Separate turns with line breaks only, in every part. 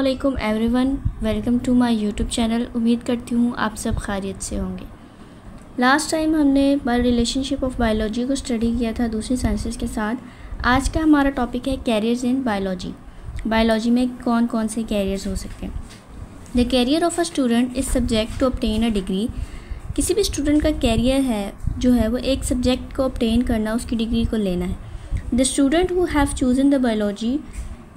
अस्सलामुअलैकुम everyone, welcome to my YouTube channel. उम्मीद करती हूँ आप सब खैरियत से होंगे। लास्ट टाइम हमने रिलेशनशिप ऑफ बायोलॉजी को स्टडी किया था दूसरी साइंसेस के साथ। आज का हमारा टॉपिक है कैरियर्स इन बायोलॉजी। बायोलॉजी में कौन कौन से कैरियर्स हो सकते हैं। The career of a student is subject to obtain a degree. किसी भी स्टूडेंट का कैरियर है वो एक सब्जेक्ट को ऑब्टेन करना, उसकी डिग्री को लेना है। The student who have chosen the biology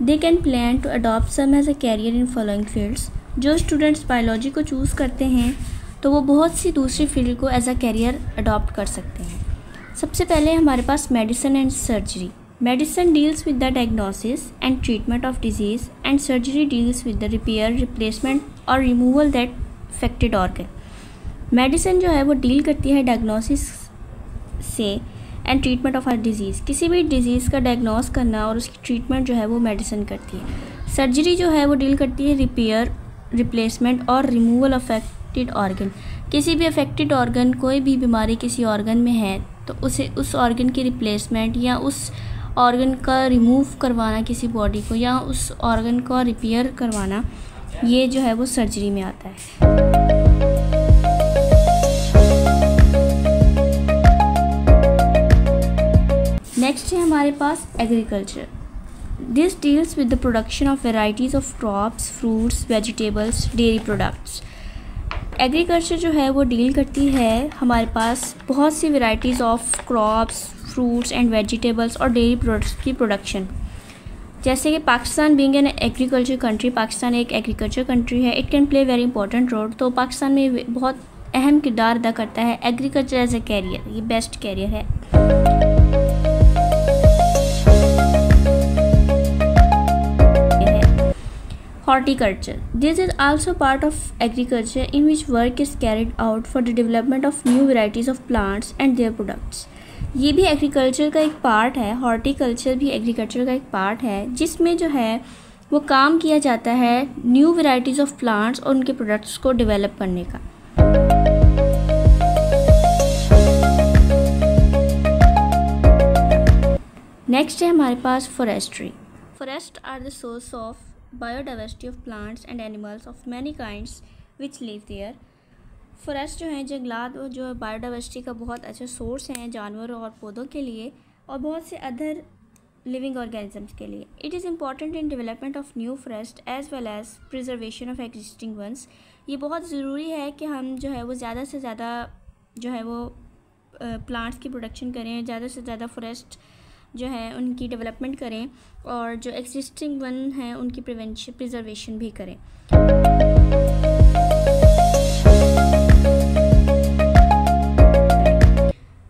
they can plan to adopt some as a career in following fields. जो स्टूडेंट्स बायोलॉजी को चूज़ करते हैं तो वो बहुत सी दूसरी फील्ड को एज अ कैरियर अडॉप्ट कर सकते हैं। सबसे पहले हमारे पास medicine and surgery. Medicine deals with the diagnosis and treatment of disease and surgery deals with the repair, replacement और removal that affected organ. Medicine जो है वो डील करती है डायग्नोसिस से एंड ट्रीटमेंट ऑफ हर डिज़ीज़। किसी भी डिज़ीज़ का डायग्नोस करना और उसकी ट्रीटमेंट जो है वो मेडिसिन करती है। सर्जरी जो है वो डील करती है रिपेयर, रिप्लेसमेंट और रिमूवल अफेक्टेड ऑर्गन। किसी भी अफेक्टेड ऑर्गन, कोई भी बीमारी किसी ऑर्गन में है तो उसे उस ऑर्गन की रिप्लेसमेंट या उस ऑर्गन का रिमूव करवाना किसी बॉडी को, या उस ऑर्गन को रिपेयर करवाना, ये जो है वो सर्जरी में आता है। नेक्स्ट है हमारे पास agriculture. This deals with the production of varieties of crops, fruits, vegetables, dairy products. Agriculture जो है वो डील करती है हमारे पास बहुत सी varieties of crops, fruits and vegetables और डेयरी प्रोडक्ट्स की प्रोडक्शन। जैसे कि Pakistan being an agriculture country, Pakistan एक एग्रीकल्चर कंट्री है, it can play very important role. तो पाकिस्तान में बहुत अहम किरदार अदा करता है एग्रीकल्चर एज ए कैरियर। ये बेस्ट कैरियर है। Horticulture. This is also part of agriculture in which work is carried out for the development of new varieties of plants and their products. ये भी एग्रीकल्चर का एक part है। Horticulture भी agriculture का एक पार्ट है जिसमें जो है वो काम किया जाता है न्यू वैरायटीज़ ऑफ प्लांट्स और उनके प्रोडक्ट्स को डेवलप करने का। नेक्स्ट है हमारे पास forestry. Forest are the source of biodiversity of plants and animals of many kinds which live there. Forest जो है, जंगलात जो बायोडाइवर्सिटी का बहुत अच्छा सोर्स हैं जानवरों और पौधों के लिए और बहुत से अदर लिविंग ऑर्गेनिजम्स के लिए। It is important in development of new forest as well as preservation of existing ones. ये बहुत ज़रूरी है कि हम जो है वो ज़्यादा से ज़्यादा जो है वो प्लांट्स की प्रोडक्शन करें, ज़्यादा से ज़्यादा फॉरेस्ट जो है उनकी डेवलपमेंट करें और जो एग्जिस्टिंग वन हैं उनकी प्रिजर्वेशन भी करें।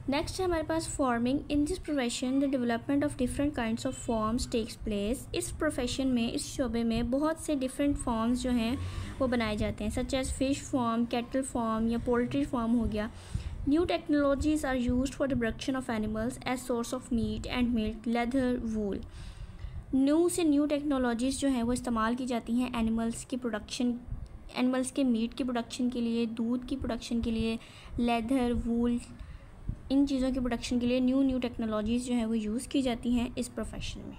नेक्स्ट है हमारे पास farming. In this profession the development of different kinds of forms takes place. इस प्रोफेशन में, इस शोबे में बहुत से डिफरेंट फॉर्म्स जो हैं वो बनाए जाते हैं, such as fish farm, cattle farm या पोल्ट्री फार्म हो गया। New technologies are used for the production of animals as source of meat and milk, leather, wool. New से न्यू टेक्नोलॉजीज़ जो हैं वो इस्तेमाल की जाती हैं एनिमल्स की प्रोडक्शन, एनिमल्स के मीट की प्रोडक्शन के लिए, दूध की प्रोडक्शन के लिए, लेदर, वूल, इन चीज़ों की प्रोडक्शन के लिए न्यू टेक्नोलॉजीज़ जो हैं वो यूज़ की जाती हैं इस प्रोफेशन में।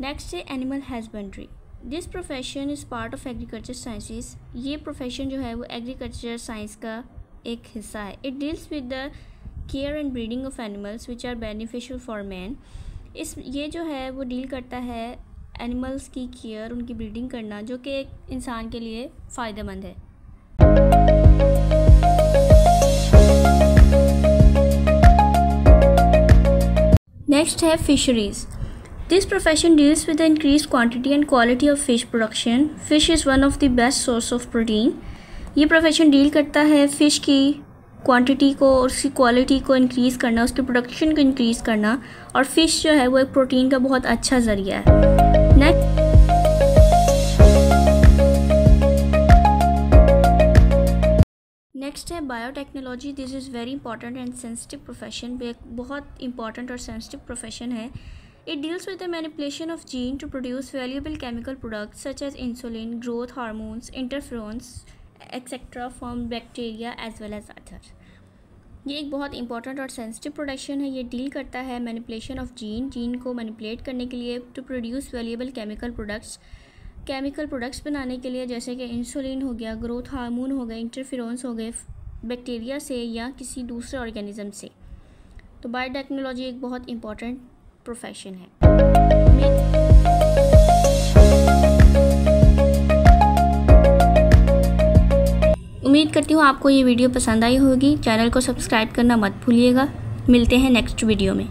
नेक्स्ट है animal husbandry. This profession is part of agriculture sciences. ये प्रोफेशन जो है वो एग्रीकल्चर साइंस का एक हिस्सा है। It deals with the care and breeding of animals which are beneficial for man. ये जो है वो डील करता है एनिमल्स की केयर, उनकी ब्रीडिंग करना, जो कि एक इंसान के लिए फ़ायदेमंद है। नेक्स्ट है fisheries. This profession deals with the increased quantity and quality of fish production. Fish is one of the best source of protein. ये प्रोफेशन डील करता है फ़िश की क्वांटिटी को और उसकी क्वालिटी को इंक्रीज़ करना, उसकी प्रोडक्शन को इंक्रीज़ करना, और फ़िश जो है वो एक प्रोटीन का बहुत अच्छा ज़रिया है। नेक्स्ट है biotechnology. This is very important and sensitive profession. बहुत इंपॉर्टेंट और सेंसिटिव प्रोफेशन है। It deals with the manipulation of gene to produce valuable chemical products such as insulin, growth hormones, interferons, etc. from bacteria as well as others. ये एक बहुत important और sensitive production है। ये deal करता है manipulation of gene को manipulate करने के लिए to produce valuable chemical products बनाने के लिए, जैसे कि इंसुलिन हो गया, ग्रोथ हार्मोन हो गए, इंटरफेरोन्स हो गए, बैक्टीरिया से या किसी दूसरे ऑर्गेनिज्म से। तो बायोटेक्नोलॉजी एक बहुत इंपॉर्टेंट प्रोफेशन है। उम्मीद करती हूँ आपको ये वीडियो पसंद आई होगी। चैनल को सब्सक्राइब करना मत भूलिएगा। मिलते हैं नेक्स्ट वीडियो में।